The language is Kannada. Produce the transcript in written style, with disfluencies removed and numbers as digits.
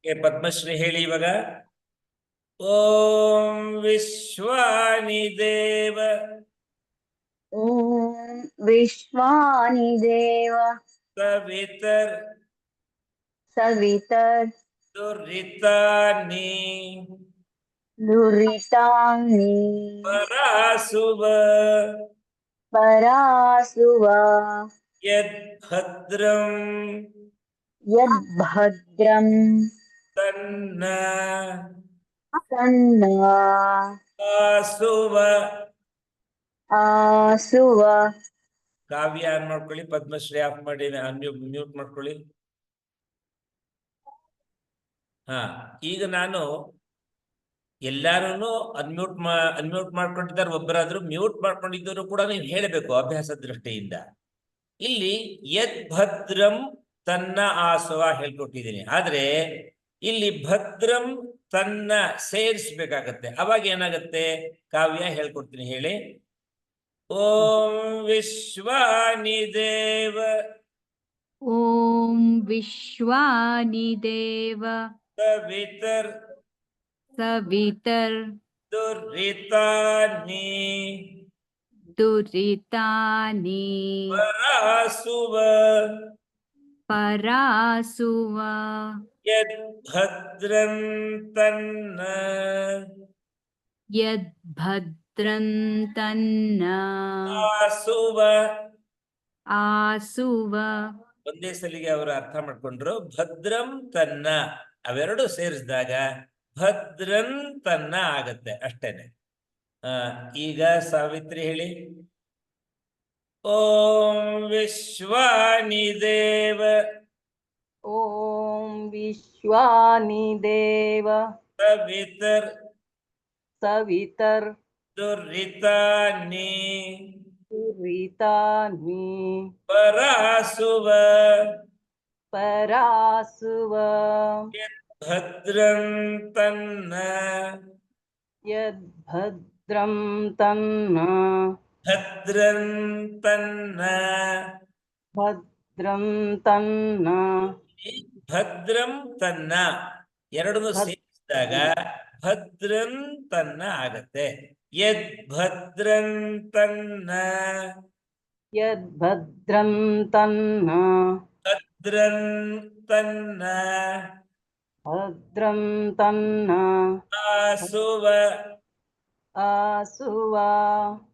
ಪದ್ಮಶ್ರೀ ಹೇಳಿ ಇವಾಗ. ಓಂ ವಿಶ್ವಾನಿ ದೇವ ಓಂ ವಿಶ್ವಾನಿ ದೇವ ಸವಿತರ್ ಸವಿತರ್ ದುರಿತಾನಿ ದುರಿತಾನಿ ಪರಾಸುವ ಪರಾಸುವ ಯದ್ಭದ್ರಂ ಯದ್ಭದ್ರಂ ತನ್ನ ತನ್ನ ಆಸುವ. ಆಸುವ. ಕಾವ್ಯ ಆನ್ ಮಾಡ್ಕೊಳ್ಳಿ, ಪದ್ಮಶ್ರೀ ಆಫ್ ಮಾಡಿ ಮ್ಯೂಟ್ ಮಾಡ್ಕೊಳ್ಳಿ. ಹಾ, ಈಗ ನಾನು ಎಲ್ಲಾರು ಅನ್ಮ್ಯೂಟ್ ಮಾಡ್ಕೊಂಡಿದ್ದಾರೆ. ಒಬ್ಬರಾದ್ರೂ ಮ್ಯೂಟ್ ಮಾಡ್ಕೊಂಡಿದ್ದವರು ಕೂಡ ನೀವು ಹೇಳಬೇಕು ಅಭ್ಯಾಸ ದೃಷ್ಟಿಯಿಂದ. ಇಲ್ಲಿ ಯದ್ ಭದ್ರಂ ತನ್ನ ಆಸುವ ಹೇಳ್ಕೊಟ್ಟಿದ್ದೀನಿ, ಆದ್ರೆ ಇಲ್ಲಿ ಭದ್ರಂ ತನ್ನ ಸೇರಿಸ್ಬೇಕಾಗತ್ತೆ. ಅವಾಗ ಏನಾಗತ್ತೆ? ಕಾವ್ಯ ಹೇಳ್ಕೊಡ್ತೀನಿ, ಹೇಳಿ. ಓಂ ವಿಶ್ವಾನಿ ದೇವ ಓಂ ವಿಶ್ವಾನಿ ದೇವ ಸವಿತರ್ ಸವಿತರ್ ದುರಿತಾನಿ ದುರಿತಾನಿ ಪರಾಸುವ ಪರಾಸುವ ಯದ್ಭದ್ರಂ ತನ್ನ ಯದ್ಭದ್ರಂ ತನ್ನ ಆಸುವ. ಆಸುವ. ಒಂದೇ ಸಲಿಗೆ ಅವರು ಅರ್ಥ ಮಾಡ್ಕೊಂಡ್ರು. ಭದ್ರಂ ತನ್ನ ಅವೆರಡು ಸೇರಿಸಿದಾಗ ಭದ್ರನ್ ತನ್ನ ಆಗತ್ತೆ, ಅಷ್ಟೇನೆ. ಈಗ ಸಾವಿತ್ರಿ ಹೇಳಿ. ಓಂ ವಿಶ್ವಾನಿ ದೇವ ಓಂ ವಿಶ್ವಾನಿ ದೇವ ಸವಿತರ್ ಸವಿತರ್ ದುರಿತಾನಿ ದುರಿತಾನಿ ಪರಾಸುವ ಪರಾಸುವ ಭದ್ರಂ ತನ್ನ ಯದ್ಭದ್ರಂ ತನ್ನ ಭದ್ರಂ ತನ್ನ ಭದ್ರಂ ತನ್ನ ಭದ್ರಂ ತನ್ನ ಎರಡನ್ನು ಸೇರಿಸಿದಾಗ ಭದ್ರಂ ತನ್ನ ಆಗತ್ತೆ. ಯದ್ ಭದ್ರಂ ತನ್ನ ಯದ್ಭದ್ರಂ ತನ್ನ ಭದ್ರಂ ತನ್ನ ಭದ್ರಂ ತನ್ನ ಆಸುವ ಆಸುವ